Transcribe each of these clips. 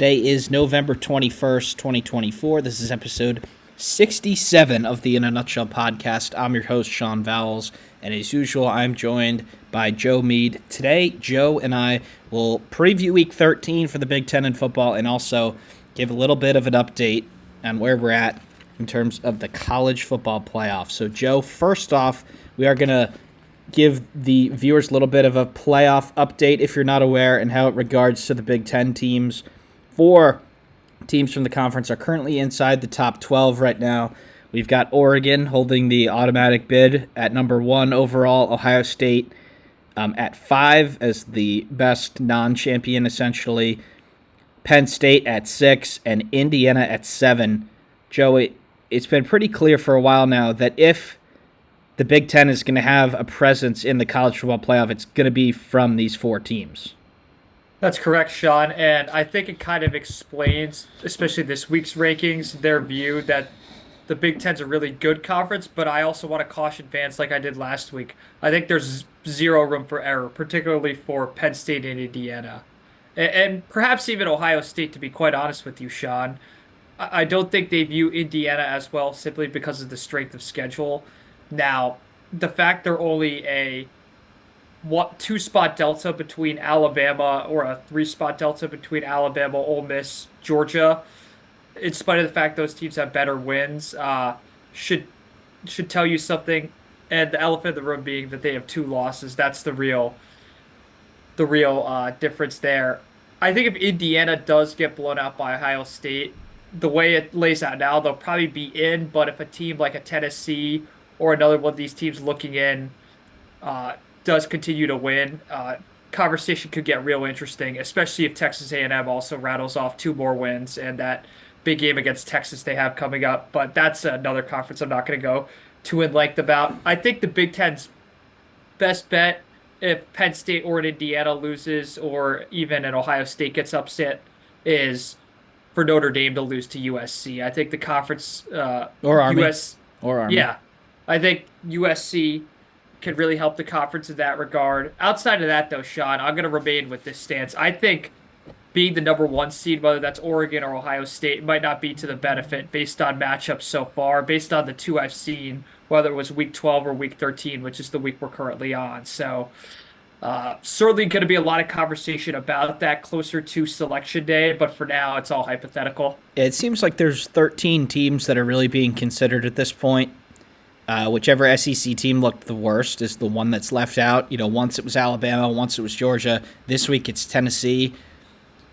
Today is November 21st, 2024. This is episode 67 of the In a Nutshell podcast. I'm your host, Sean Vowells, and as usual, I'm joined by Joe Meade. Today, Joe and I will preview Week 13 for the Big Ten in football and also give a little bit of an update on where we're at in terms of the college football playoff. So, Joe, first off, we are going to give the viewers a little bit of a playoff update if you're not aware and how it regards to the Big Ten teams. 4 teams from the conference are currently inside the top 12 right now. We've got Oregon holding the automatic bid at number 1 overall, Ohio State at 5 as the best non-champion essentially, Penn State at 6, and Indiana at 7. Joe, it's been pretty clear for a while now that if the Big Ten is going to have a presence in the college football playoff, it's going to be from these 4 teams. That's correct, Sean, and I think it kind of explains, especially this week's rankings, their view that the Big Ten's a really good conference, but I also want to caution fans like I did last week. I think there's zero room for error, particularly for Penn State and Indiana. And perhaps even Ohio State, to be quite honest with you, Sean. I don't think they view Indiana as well simply because of the strength of schedule. Now, the fact they're only a 2-spot delta between Alabama or a 3-spot delta between Alabama, Ole Miss, Georgia, in spite of the fact those teams have better wins, should tell you something. And the elephant in the room being that they have 2 losses. That's the real difference there. I think if Indiana does get blown out by Ohio State, the way it lays out now, they'll probably be in. But if a team like a Tennessee or another one of these teams looking in does continue to win, conversation could get real interesting, especially if Texas A&M also rattles off 2 more wins and that big game against Texas they have coming up. But that's another conference I'm not going to go too in length about. I think the Big Ten's best bet, if Penn State or Indiana loses or even an Ohio State gets upset, is for Notre Dame to lose to USC. I think the conference or Army. Or Army. Yeah. I think USC can really help the conference in that regard. Outside of that, though, Sean, I'm going to remain with this stance. I think being the number 1 seed, whether that's Oregon or Ohio State, might not be to the benefit based on matchups so far, based on the 2 I've seen, whether it was Week 12 or Week 13, which is the week we're currently on. So certainly going to be a lot of conversation about that closer to Selection Day, but for now, it's all hypothetical. It seems like there's 13 teams that are really being considered at this point. Whichever SEC team looked the worst is the one that's left out. You know, once it was Alabama, once it was Georgia. This week it's Tennessee.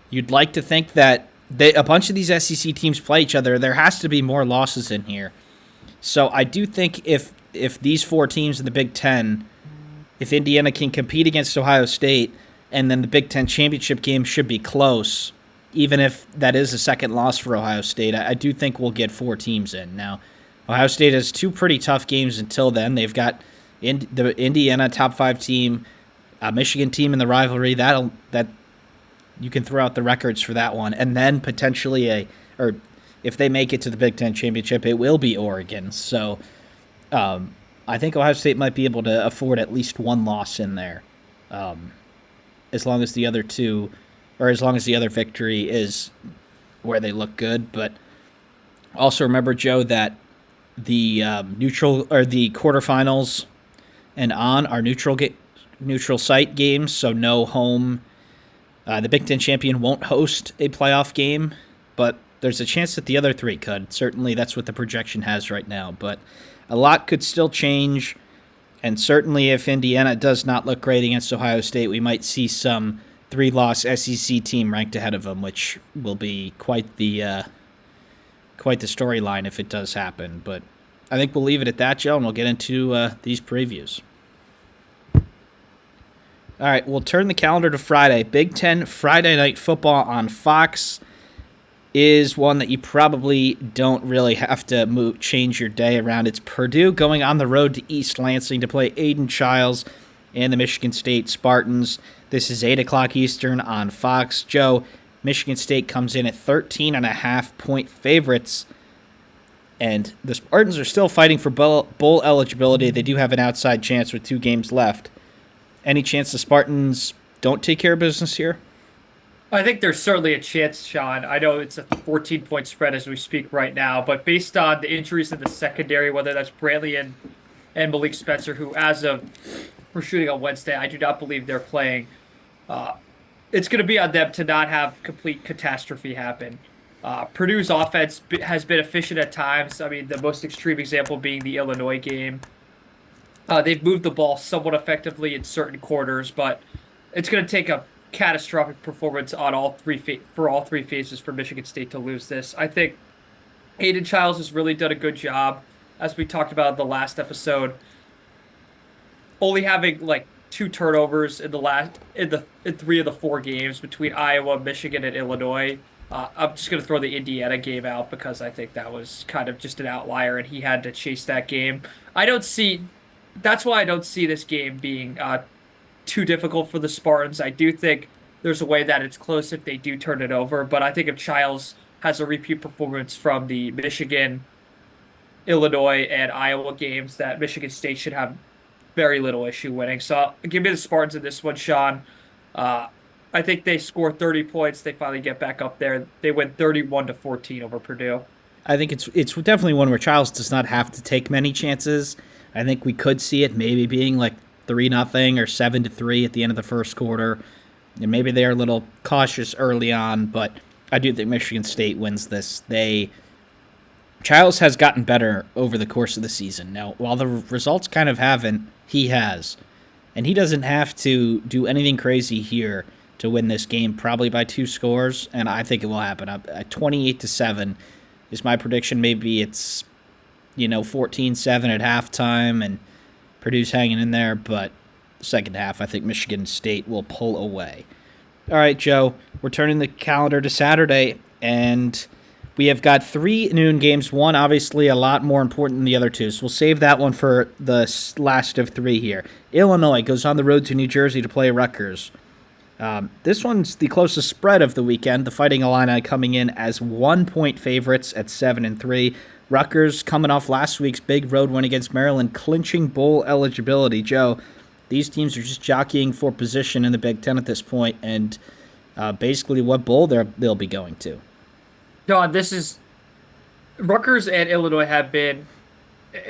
You'd like to think that a bunch of these SEC teams play each other. There has to be more losses in here. So I do think if these 4 teams in the Big Ten, if Indiana can compete against Ohio State, and then the Big Ten championship game should be close, even if that is a second loss for Ohio State, I do think we'll get 4 teams in. Now, Ohio State has 2 pretty tough games until then. They've got the Indiana top 5 team, Michigan team in the rivalry. That you can throw out the records for that one, and then potentially if they make it to the Big Ten championship, it will be Oregon. So I think Ohio State might be able to afford at least 1 loss in there, as long as the other victory is where they look good. But also remember, Joe, that the the quarterfinals and on are neutral site games, so no home. The Big Ten champion won't host a playoff game, but there's a chance that the other 3 could. Certainly, that's what the projection has right now. But a lot could still change, and certainly if Indiana does not look great against Ohio State, we might see some 3-loss SEC team ranked ahead of them, which will be quite the storyline if it does happen. But I think we'll leave it at that, Joe, and we'll get into these previews. All right, we'll turn the calendar to Friday. Big Ten Friday Night Football on Fox is one that you probably don't really have to change your day around. It's Purdue going on the road to East Lansing to play Aiden Childs and the Michigan State Spartans. This is 8 o'clock Eastern on Fox. Joe, Michigan State comes in at 13.5-point favorites, and the Spartans are still fighting for bowl eligibility. They do have an outside chance with 2 games left. Any chance the Spartans don't take care of business here? I think there's certainly a chance, Sean. I know it's a 14-point spread as we speak right now, but based on the injuries in the secondary, whether that's Brantley and Malik Spencer, who as of we're shooting on Wednesday, I do not believe they're playing. Uh, it's going to be on them to not have complete catastrophe happen. Purdue's offense has been efficient at times. I mean, the most extreme example being the Illinois game. They've moved the ball somewhat effectively in certain quarters, but it's going to take a catastrophic performance on for all three phases for Michigan State to lose this. I think Hayden Childs has really done a good job, as we talked about in the last episode, only having like two turnovers in the last in three of the four games between Iowa, Michigan, and Illinois. I'm just going to throw the Indiana game out because I think that was kind of just an outlier, and he had to chase that game. I don't see. That's why I don't see this game being too difficult for the Spartans. I do think there's a way that it's close if they do turn it over, but I think if Childs has a repeat performance from the Michigan, Illinois, and Iowa games, that Michigan State should have very little issue winning. So give me the Spartans in this one, Sean. Uh, I think they score 30 points. They finally get back up there. They win 31-14 over Purdue. I think it's definitely one where Charles does not have to take many chances. I think we could see it maybe being like 3-0 or 7-3 at the end of the first quarter. And maybe they are a little cautious early on, but I do think Michigan State wins this. Childs has gotten better over the course of the season. Now, while the results kind of haven't, he has. And he doesn't have to do anything crazy here to win this game, probably by 2 scores, and I think it will happen. At 28-7 is my prediction. Maybe it's 14-7 at halftime, and Purdue's hanging in there, but second half, I think Michigan State will pull away. All right, Joe, we're turning the calendar to Saturday, and we have got 3 noon games. One, obviously, a lot more important than the other two, so we'll save that one for the last of 3 here. Illinois goes on the road to New Jersey to play Rutgers. This one's the closest spread of the weekend. The Fighting Illini coming in as 1-point favorites at 7-3. Rutgers coming off last week's big road win against Maryland, clinching bowl eligibility. Joe, these teams are just jockeying for position in the Big Ten at this point, and basically what bowl they'll be going to. John, this is Rutgers and Illinois have been,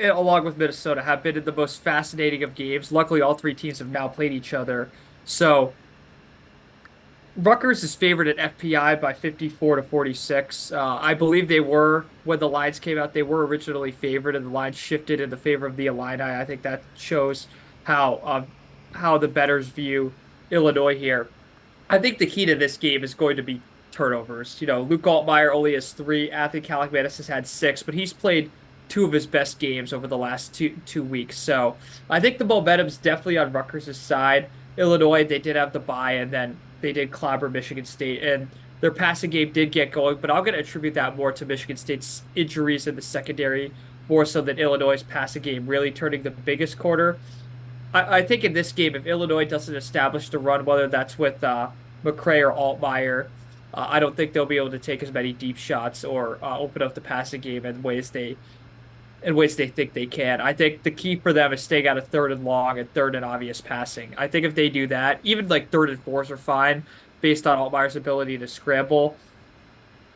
along with Minnesota, have been in the most fascinating of games. Luckily, all three teams have now played each other. So Rutgers is favored at FPI by 54-46. I believe they were, when the lines came out, they were originally favored, and the line shifted in the favor of the Illini. I think that shows how the bettors view Illinois here. I think the key to this game is going to be turnovers. Luke Altmaier only has 3. Anthony Kaliakmanis has had 6, but he's played 2 of his best games over the last two weeks. So I think the momentum's definitely on Rutgers' side. Illinois, they did have the bye, and then they did clobber Michigan State, and their passing game did get going, but I'm going to attribute that more to Michigan State's injuries in the secondary, more so than Illinois' passing game really turning the biggest quarter. I think in this game, if Illinois doesn't establish the run, whether that's with McCray or Altmaier, I don't think they'll be able to take as many deep shots or open up the passing game in ways they think they can. I think the key for them is staying out of 3rd and long and 3rd and obvious passing. I think if they do that, even like 3rd and 4s are fine based on Altmaier's ability to scramble.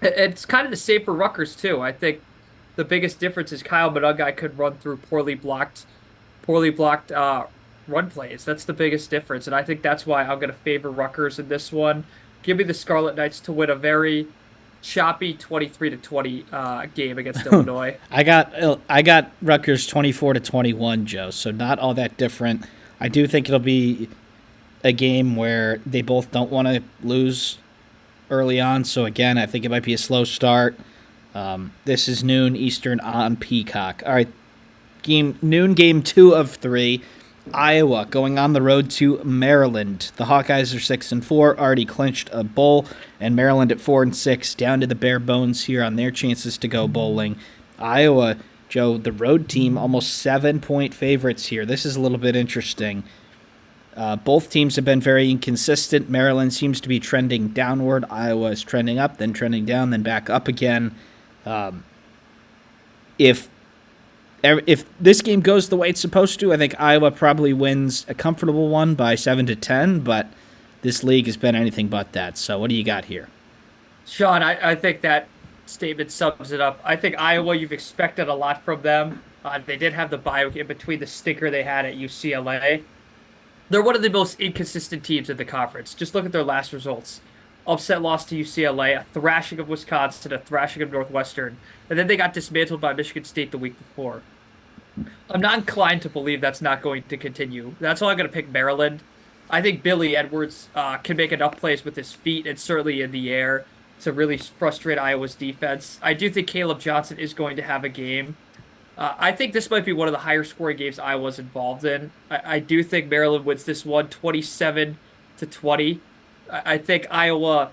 It's kind of the same for Rutgers too. I think the biggest difference is Kyle Monangai could run through poorly blocked run plays. That's the biggest difference, and I think that's why I'm going to favor Rutgers in this one. Give me the Scarlet Knights to win a very choppy 23-20 game against Illinois. I got Rutgers 24-21, Joe. So not all that different. I do think it'll be a game where they both don't want to lose early on. So again, I think it might be a slow start. This is noon Eastern on Peacock. All right, noon game 2 of 3. Iowa going on the road to Maryland. The Hawkeyes are 6-4, already clinched a bowl, and Maryland at 4-6, down to the bare bones here on their chances to go bowling. Iowa, Joe, the road team, almost 7-point favorites here. This is a little bit interesting. Both teams have been very inconsistent. Maryland seems to be trending downward. Iowa is trending up, then trending down, then back up again. If this game goes the way it's supposed to, I think Iowa probably wins a comfortable one by 7-10, but this league has been anything but that. So what do you got here? Sean, I think that statement sums it up. I think Iowa, you've expected a lot from them. They did have the bye week in between the stinker they had at UCLA. They're one of the most inconsistent teams in the conference. Just look at their last results. Upset loss to UCLA, a thrashing of Wisconsin, a thrashing of Northwestern, and then they got dismantled by Michigan State the week before. I'm not inclined to believe that's not going to continue. That's why I'm going to pick Maryland. I think Billy Edwards can make enough plays with his feet and certainly in the air to really frustrate Iowa's defense. I do think Caleb Johnson is going to have a game. I think this might be one of the higher scoring games Iowa's involved in. I do think Maryland wins this one 27-20. I think Iowa,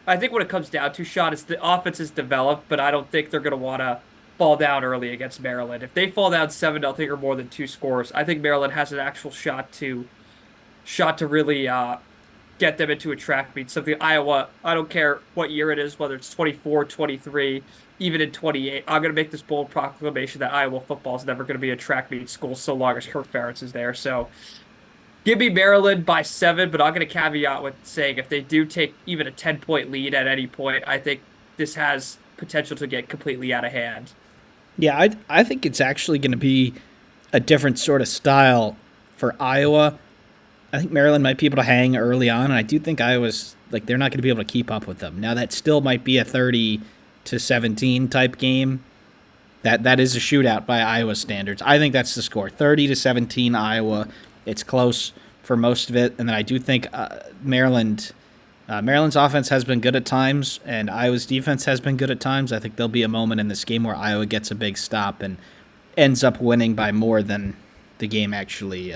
I think what it comes down to, Sean, is the offense is developed, but I don't think they're going to want to fall down early against Maryland. If they fall down 7-0 or more than two scores, I think Maryland has an actual shot to really get them into a track meet. Something Iowa, I don't care what year it is, whether it's 24, 23, even in 28, I'm going to make this bold proclamation that Iowa football is never going to be a track meet school so long as Kirk Ferentz is there. So give me Maryland by 7, but I'm going to caveat with saying if they do take even a 10-point lead at any point, I think this has potential to get completely out of hand. Yeah, I think it's actually going to be a different sort of style for Iowa. I think Maryland might be able to hang early on, and I do think Iowa's like they're not going to be able to keep up with them. Now that still might be a 30-17 type game. That is a shootout by Iowa standards. I think that's the score, 30-17 Iowa. It's close for most of it, and then I do think Maryland's offense has been good at times, and Iowa's defense has been good at times. I think there'll be a moment in this game where Iowa gets a big stop and ends up winning by more than the game actually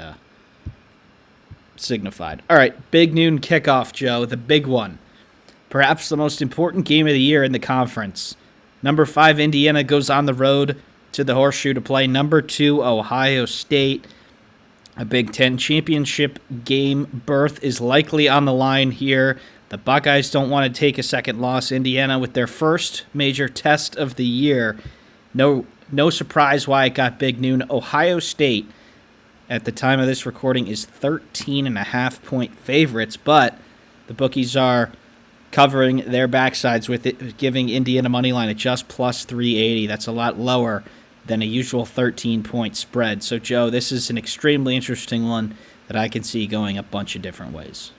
signified. All right, big noon kickoff, Joe, the big one. Perhaps the most important game of the year in the conference. Number 5, Indiana goes on the road to the Horseshoe to play number 2, Ohio State. A Big Ten championship game berth is likely on the line here. The Buckeyes don't want to take a second loss. Indiana with their first major test of the year. No surprise why it got big noon. Ohio State, at the time of this recording, is 13.5-point favorites, but the bookies are covering their backsides with it, giving Indiana money line at just plus 380. That's a lot lower than a usual 13-point spread. So, Joe, this is an extremely interesting one that I can see going a bunch of different ways.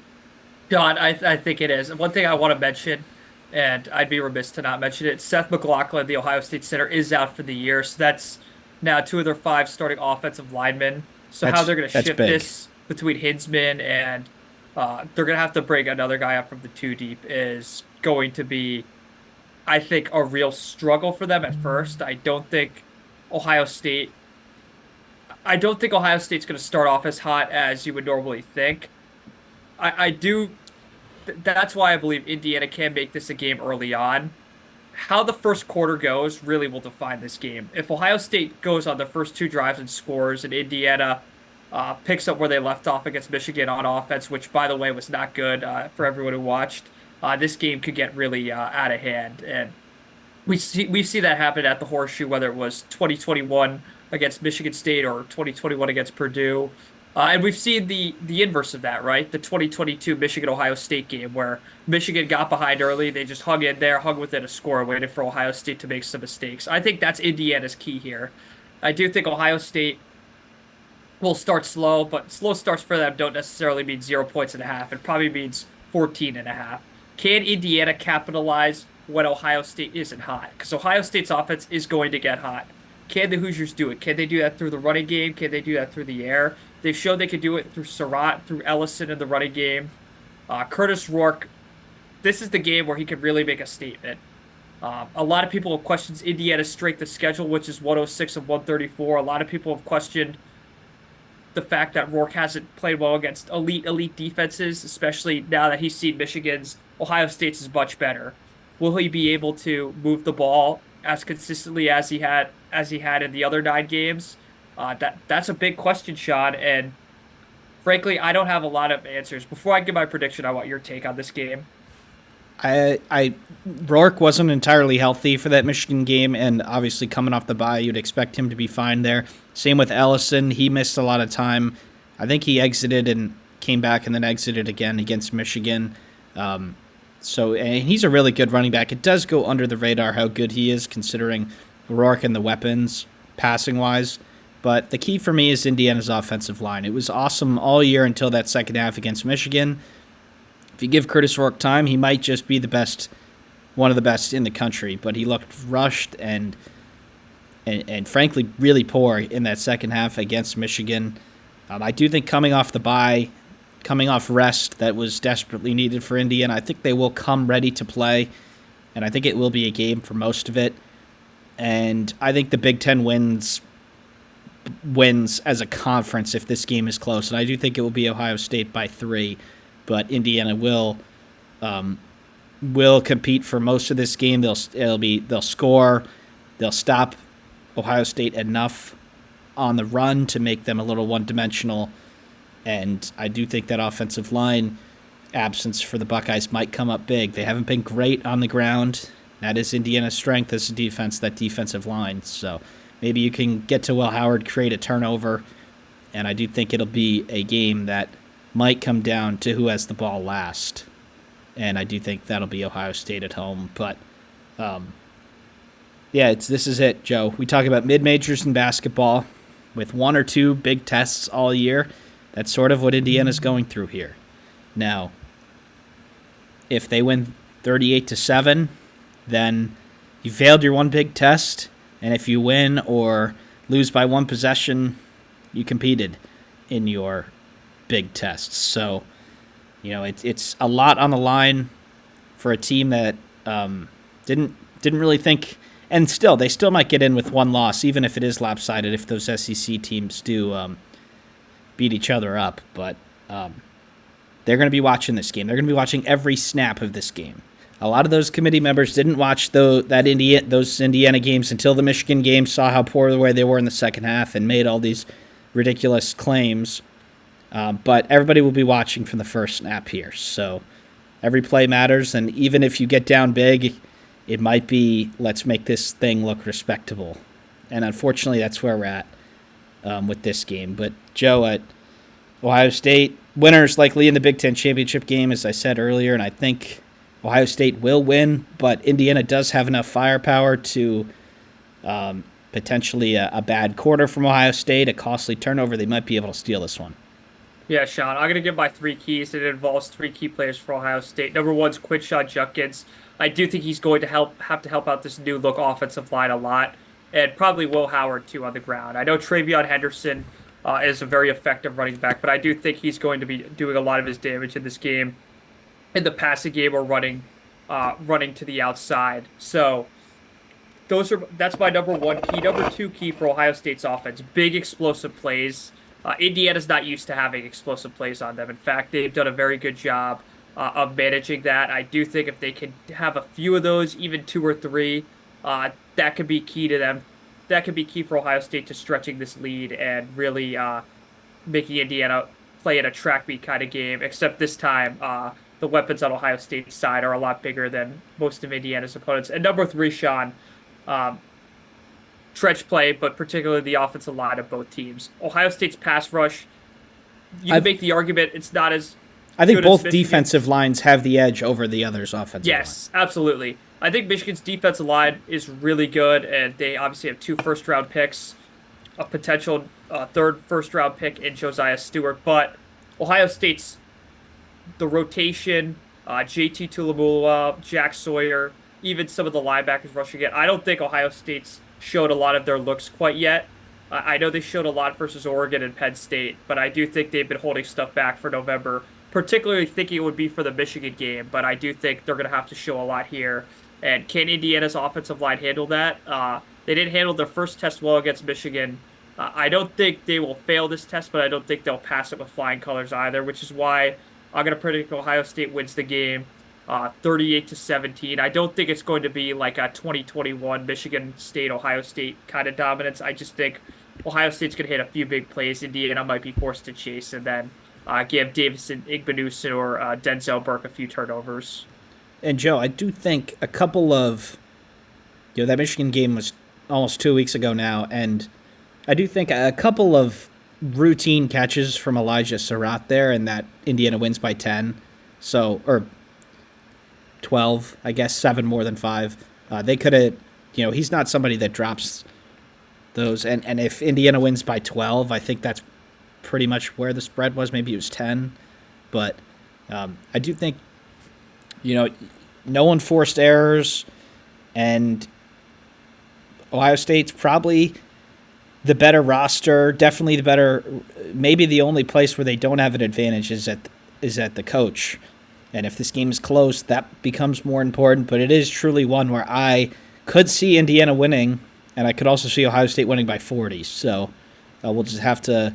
John, I think it is. One thing I want to mention, and I'd be remiss to not mention it, Seth McLaughlin, the Ohio State center, is out for the year. So that's now 2 of their 5 starting offensive linemen. So how they're going to shift this between Hinsman and they're going to have to bring another guy up from the 2 deep is going to be, I think, a real struggle for them at first. I don't think Ohio State's going to start off as hot as you would normally think. That's why I believe Indiana can make this a game early on. How the first quarter goes really will define this game. If Ohio State goes on the first 2 drives and scores, and Indiana picks up where they left off against Michigan on offense, which, by the way, was not good for everyone who watched, this game could get really out of hand. And we see that happen at the Horseshoe, whether it was 2021 against Michigan State or 2021 against Purdue. And we've seen the inverse of that, right? The 2022 Michigan-Ohio State game where Michigan got behind early. They just hung in there, hung within a score, waited for Ohio State to make some mistakes. I think that's Indiana's key here. I do think Ohio State will start slow, but slow starts for them don't necessarily mean 0 points and a half. It probably means 14.5. Can Indiana capitalize when Ohio State isn't hot? Because Ohio State's offense is going to get hot. Can the Hoosiers do it? Can they do that through the running game? Can they do that through the air? They've shown they can do it through Surratt, through Ellison in the running game. Curtis Rourke, this is the game where he could really make a statement. A lot of people have questioned Indiana's strength of schedule, which is 106 and 134. A lot of people have questioned the fact that Rourke hasn't played well against elite defenses, especially now that he's seen Michigan's. Ohio State's is much better. Will he be able to move the ball as consistently as he had in the other 9 games? That's a big question, Sean, and frankly, I don't have a lot of answers. Before I give my prediction, I want your take on this game. Rourke wasn't entirely healthy for that Michigan game, and obviously coming off the bye, you'd expect him to be fine there. Same with Ellison. He missed a lot of time. I think he exited in came back and then exited again against Michigan. And he's a really good running back. It does go under the radar how good he is considering Rourke and the weapons passing-wise. But the key for me is Indiana's offensive line. It was awesome all year until that second half against Michigan. If you give Curtis Rourke time, he might just be one of the best in the country. But he looked rushed and frankly really poor in that second half against Michigan. I do think coming off the bye, coming off rest that was desperately needed for Indiana, I think they will come ready to play, and I think it will be a game for most of it. And I think the Big Ten wins as a conference if this game is close, and I do think it will be Ohio State by 3, but Indiana will compete for most of this game. They'll score, they'll stop Ohio State enough on the run to make them a little one-dimensional, and I do think that offensive line absence for the Buckeyes might come up big. They haven't been great on the ground. That is Indiana's strength as a defense, that defensive line. So maybe you can get to Will Howard, create a turnover, and I do think it'll be a game that might come down to who has the ball last. And I do think that'll be Ohio State at home. But, this is it, Joe. We talk about mid-majors in basketball with one or two big tests all year. That's sort of what Indiana's going through here. Now, if they win 38-7, then you failed your one big test, and if you win or lose by one possession, you competed in your big tests. So, it's a lot on the line for a team that didn't really think, and they still might get in with one loss, even if it is lopsided, if those SEC teams do beat each other up. But they're going to be watching this game. They're going to be watching every snap of this game. A lot of those committee members didn't watch those Indiana games until the Michigan game, saw how poor the way they were in the second half, and made all these ridiculous claims. But everybody will be watching from the first snap here. So every play matters, and even if you get down big, it might be, let's make this thing look respectable. And unfortunately, that's where we're at with this game. But Joe, at Ohio State, winners likely in the Big Ten championship game, as I said earlier, and I think Ohio State will win, but Indiana does have enough firepower to potentially a bad quarter from Ohio State, a costly turnover. They might be able to steal this one. Yeah, Sean, I'm going to give my 3 keys. It involves 3 key players for Ohio State. Number 1 is Quinshon Judkins. I do think he's going to have to help out this new look offensive line a lot, and probably Will Howard, too, on the ground. I know Travion Henderson is a very effective running back, but I do think he's going to be doing a lot of his damage in this game. In the passing game or running to the outside. So that's my number 1 key. Number 2 key for Ohio State's offense, big explosive plays. Indiana's not used to having explosive plays on them. In fact, they've done a very good job of managing that. I do think if they can have a few of those, even 2 or 3, that could be key to them. That could be key for Ohio State to stretching this lead and really making Indiana play in a track meet kind of game, except this time the weapons on Ohio State's side are a lot bigger than most of Indiana's opponents. And number 3, Sean, trench play, but particularly the offensive line of both teams. Ohio State's pass rush, you can make the argument it's not as I think good both as defensive lines have the edge over the other's offensive line. Yes, absolutely. I think Michigan's defensive line is really good, and they obviously have 2 first-round picks, a potential 3rd first-round pick in Josiah Stewart, but Ohio State's the rotation, JT Tuipulotu, Jack Sawyer, even some of the linebackers rushing it. I don't think Ohio State's showed a lot of their looks quite yet. I know they showed a lot versus Oregon and Penn State, but I do think they've been holding stuff back for November, particularly thinking it would be for the Michigan game, but I do think they're going to have to show a lot here. And can Indiana's offensive line handle that? They didn't handle their first test well against Michigan. I don't think they will fail this test, but I don't think they'll pass it with flying colors either, which is why I'm going to predict Ohio State wins the game 38-17. I don't think it's going to be like a 2021 Michigan State, Ohio State kind of dominance. I just think Ohio State's going to hit a few big plays. Indiana might be forced to chase and then give Davison Igbenusson or Denzel Burke a few turnovers. And Joe, I do think a couple of, that Michigan game was almost 2 weeks ago now, and I do think a couple of routine catches from Elijah Surratt there, and that Indiana wins by 10. So, or 12, I guess, 7 more than 5. They could have, he's not somebody that drops those. And if Indiana wins by 12, I think that's pretty much where the spread was. Maybe it was 10. But I do think, no one forced errors, and Ohio State's probably the better roster, definitely the better. Maybe the only place where they don't have an advantage is at the coach. And if this game is close, that becomes more important. But it is truly one where I could see Indiana winning, and I could also see Ohio State winning by 40. So we'll just have to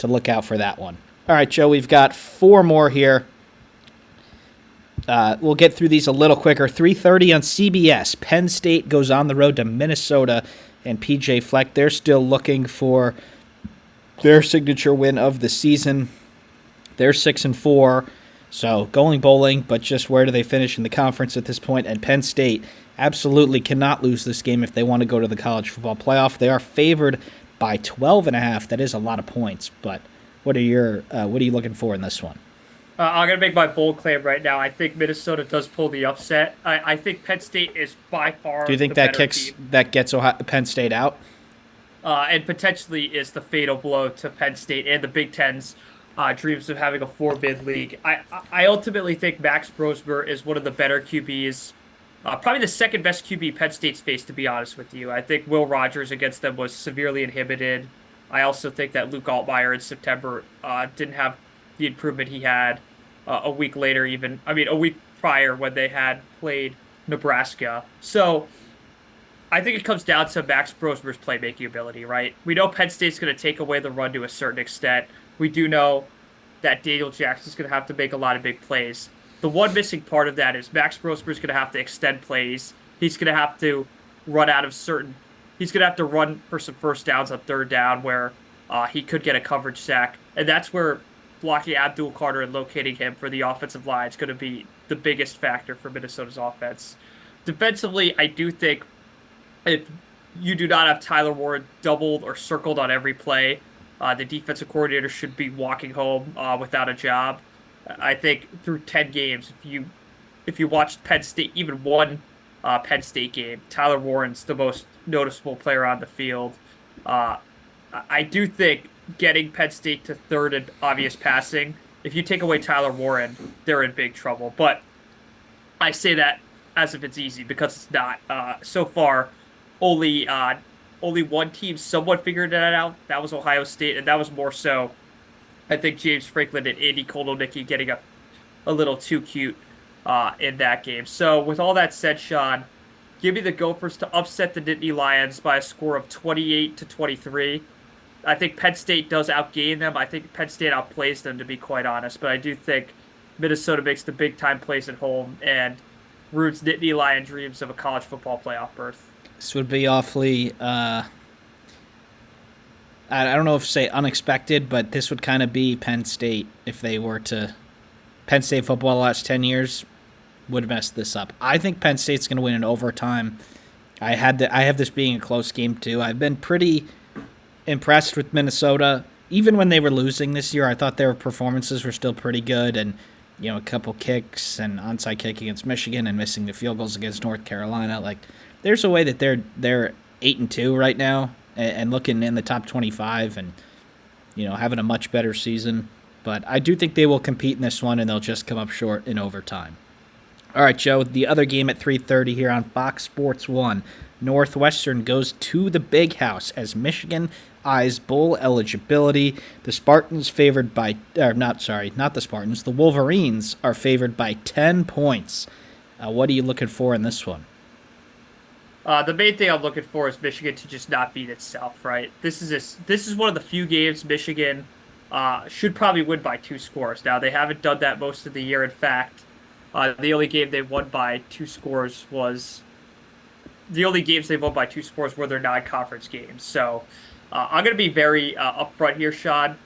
look out for that one. All right, Joe, we've got 4 more here. We'll get through these a little quicker. 3:30 on CBS. Penn State goes on the road to Minnesota, and PJ Fleck, they're still looking for their signature win of the season. They're 6-4. So going bowling, but just where do they finish in the conference at this point? And Penn State absolutely cannot lose this game if they want to go to the college football playoff. They are favored by 12.5. That is a lot of points. But what are you looking for in this one? I'm going to make my bold claim right now. I think Minnesota does pull the upset. I think Penn State is by far Do you think the that better team. gets Penn State out? And potentially is the fatal blow to Penn State and the Big Ten's dreams of having a 4-bid league. I ultimately think Max Brosmer is one of the better QBs, probably the second best QB Penn State's faced, to be honest with you. I think Will Rogers against them was severely inhibited. I also think that Luke Altmaier in September didn't have the improvement he had a week later, a week prior when they had played Nebraska. So I think it comes down to Max Brosmer's playmaking ability, right? We know Penn State's going to take away the run to a certain extent. We do know that Daniel Jackson's going to have to make a lot of big plays. The one missing part of that is Max Brosmer's going to have to extend plays. He's going to have to run out of certain. He's going to have to run for some first downs on third down where he could get a coverage sack, and that's where blocking Abdul Carter and locating him for the offensive line is going to be the biggest factor for Minnesota's offense. Defensively, I do think if you do not have Tyler Warren doubled or circled on every play, the defensive coordinator should be walking home without a job. I think through 10 games, if you watched Penn State, even one Penn State game, Tyler Warren's the most noticeable player on the field. I do think getting Penn State to third and obvious passing, if you take away Tyler Warren, they're in big trouble. But I say that as if it's easy because it's not. So far, only one team somewhat figured that out. That was Ohio State, and that was more so, I think, James Franklin and Andy Kolodnicki getting a little too cute in that game. So with all that said, Sean, give me the Gophers to upset the Nittany Lions by a score of 28-23. I think Penn State does outgain them. I think Penn State outplays them, to be quite honest. But I do think Minnesota makes the big-time plays at home and roots Nittany Lion dreams of a college football playoff berth. This would be awfully, I don't know if to say unexpected, but this would kind of be Penn State if they were to. Penn State football the last 10 years would mess this up. I think Penn State's going to win in overtime. I have this being a close game, too. I've been pretty impressed with Minnesota. Even when they were losing this year, I thought their performances were still pretty good, and a couple kicks and onside kick against Michigan and missing the field goals against North Carolina. Like, there's a way that they're 8-2 right now and looking in the top 25 and having a much better season. But I do think they will compete in this one, and they'll just come up short in overtime. All right, Joe, the other game at 3:30 here on Fox Sports 1. Northwestern goes to the Big House as Michigan eyes bowl eligibility. The Spartans favored by, not the Spartans. The Wolverines are favored by 10 points. What are you looking for in this one? The main thing I'm looking for is Michigan to just not beat itself, right? This is one of the few games Michigan should probably win by 2 scores. Now, they haven't done that most of the year. In fact, the only game they won by 2 scores was the only games they've won by 2 scores were their non-conference games. So I'm going to be very upfront here, Sean.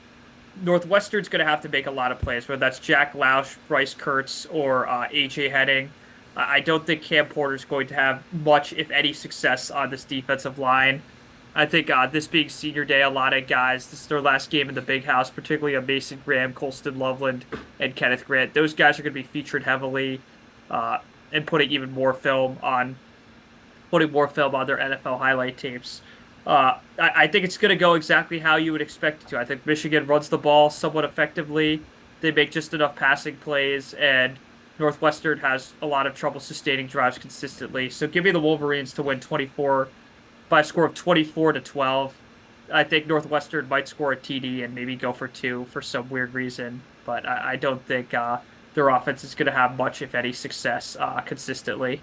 Northwestern's going to have to make a lot of plays, whether that's Jack Lausch, Bryce Kurtz, or A.J. Henning. I don't think Cam Porter's going to have much, if any, success on this defensive line. I think this being senior day, a lot of guys, this is their last game in the big house, particularly on Mason Graham, Colston Loveland, and Kenneth Grant. Those guys are going to be featured heavily uh, and putting more film on their NFL highlight tapes. I think it's going to go exactly how you would expect it to. I think Michigan runs the ball somewhat effectively. They make just enough passing plays, and Northwestern has a lot of trouble sustaining drives consistently. So give me the Wolverines to win 24 by a score of 24-12. I think Northwestern might score a TD and maybe go for two for some weird reason, but I don't think their offense is going to have much, if any, success consistently.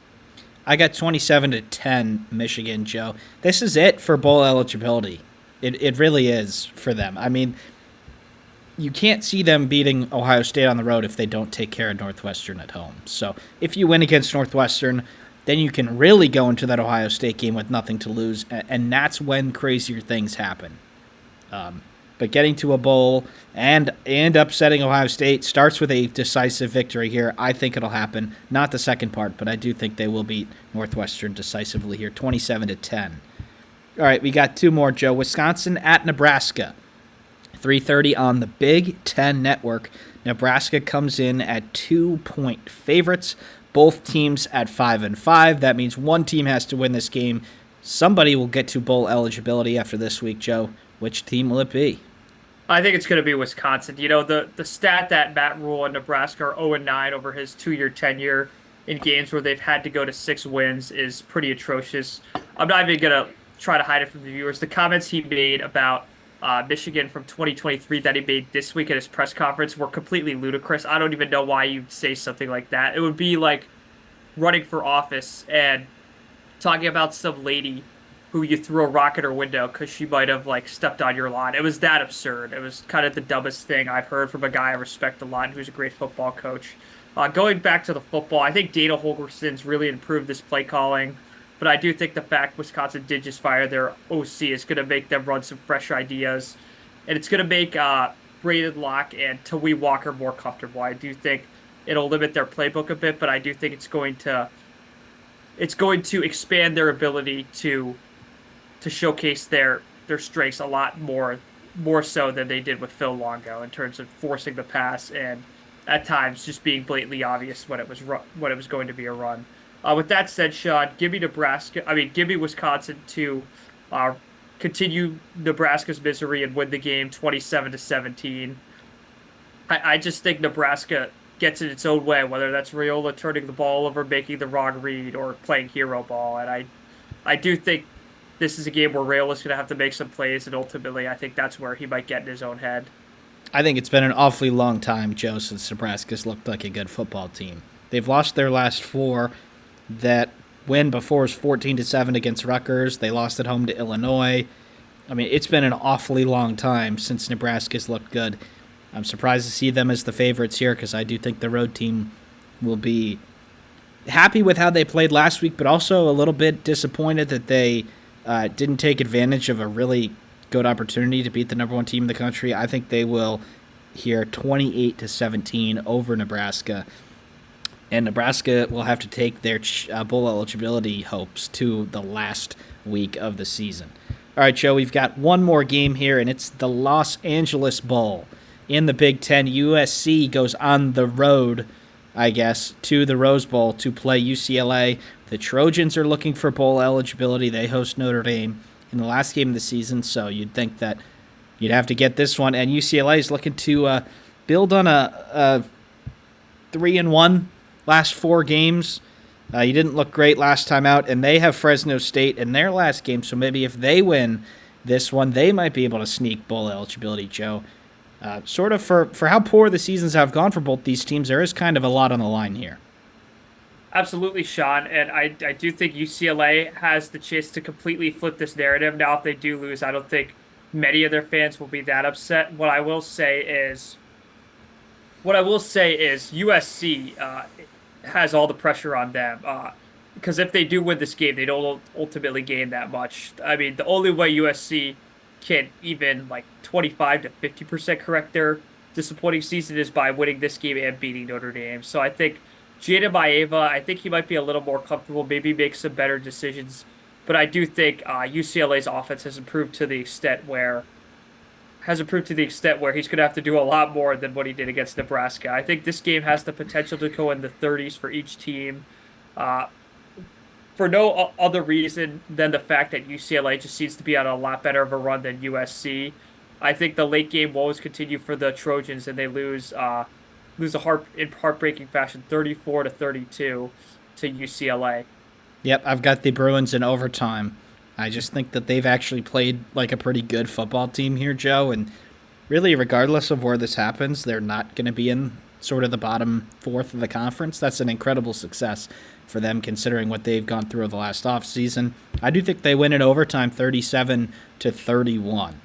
I got 27-10 Michigan, Joe. This is it for bowl eligibility. It really is for them. I mean, you can't see them beating Ohio State on the road if they don't take care of Northwestern at home. So if you win against Northwestern, then you can really go into that Ohio State game with nothing to lose, and that's when crazier things happen. But getting to a bowl and upsetting Ohio State starts with a decisive victory here. I think it'll happen. Not the second part, but I do think they will beat Northwestern decisively here, 27-10. All right, we got two more, Joe. Wisconsin at Nebraska. 3:30 on the Big Ten Network. Nebraska comes in at 2-point favorites. Both teams at 5-5. That means one team has to win this game. Somebody will get to bowl eligibility after this week, Joe. Which team will it be? I think it's going to be Wisconsin. The stat that Matt Rule and Nebraska are 0-9 over his 2-year tenure in games where they've had to go to 6 wins is pretty atrocious. I'm not even going to try to hide it from the viewers. The comments he made about Michigan from 2023 that he made this week at his press conference were completely ludicrous. I don't even know why you'd say something like that. It would be like running for office and talking about some lady who you threw a rock at her window because she might have like stepped on your lawn. It was that absurd. It was kind of the dumbest thing I've heard from a guy I respect a lot and who's a great football coach. Going back to the football, I think Dana Holgerson's really improved this play calling, but I do think the fact Wisconsin did just fire their OC is going to make them run some fresh ideas, and it's going to make Braden Locke and Tawee Walker more comfortable. I do think it'll limit their playbook a bit, but I do think it's going to expand their ability to showcase their strengths a lot more so than they did with Phil Longo in terms of forcing the pass and at times just being blatantly obvious when it was going to be a run. With that said, Sean, give me Wisconsin to uh, continue Nebraska's misery and win the game 27-17. I just think Nebraska gets in its own way, whether that's Raiola turning the ball over, making the wrong read, or playing hero ball. And I do think this is a game where Rayola's going to have to make some plays, and ultimately, I think that's where he might get in his own head. I think it's been an awfully long time, Joe, since Nebraska's looked like a good football team. They've lost their last four. That win before was 14-7 against Rutgers. They lost at home to Illinois. I mean, it's been an awfully long time since Nebraska's looked good. I'm surprised to see them as the favorites here because I do think the road team will be happy with how they played last week, but also a little bit disappointed that they didn't take advantage of a really good opportunity to beat the number one team in the country. I think they will here 28-17 over Nebraska. And Nebraska will have to take their bowl eligibility hopes to the last week of the season. All right, Joe, we've got one more game here, and it's the Los Angeles Bowl. In the Big Ten, USC goes on the road, I guess, to the Rose Bowl to play UCLA. The Trojans are looking for bowl eligibility. They host Notre Dame in the last game of the season, so you'd think that you'd have to get this one. And UCLA is looking to build on a 3-1 last four games. You didn't look great last time out, and they have Fresno State in their last game, so maybe if they win this one, they might be able to sneak bowl eligibility, Joe. Sort of for how poor the seasons have gone for both these teams, there is kind of a lot on the line here. Absolutely, Sean. And I do think UCLA has the chance to completely flip this narrative. Now, if they do lose, I don't think many of their fans will be that upset. What I will say is USC has all the pressure on them because if they do win this game, they don't ultimately gain that much. I mean, the only way USC can even like 25 to 50% correct their disappointing season is by winning this game and beating Notre Dame. So I think Jada Maeva, I think he might be a little more comfortable, maybe make some better decisions But I do think UCLA's offense has improved to the extent where he's going to have to do a lot more than what he did against Nebraska. I think this game has the potential to go in the 30s for each team. Uh, for no other reason than the fact that UCLA just seems to be on a lot better of a run than USC. I think the late game woes continue for the Trojans and they lose in heartbreaking fashion 34 to 32 to UCLA. Yep, I've got the Bruins in overtime. I just think that they've actually played like a pretty good football team here, Joe, and really, regardless of where this happens, they're not going to be in sort of the bottom fourth of the conference. That's an incredible success for them considering what they've gone through the last offseason. I do think they win in overtime 37 to 31.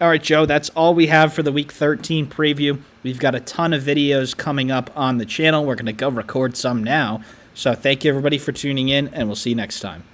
All right, Joe, that's all we have for the Week 13 preview. We've got a ton of videos coming up on the channel. We're going to go record some now. So thank you, everybody, for tuning in, and we'll see you next time.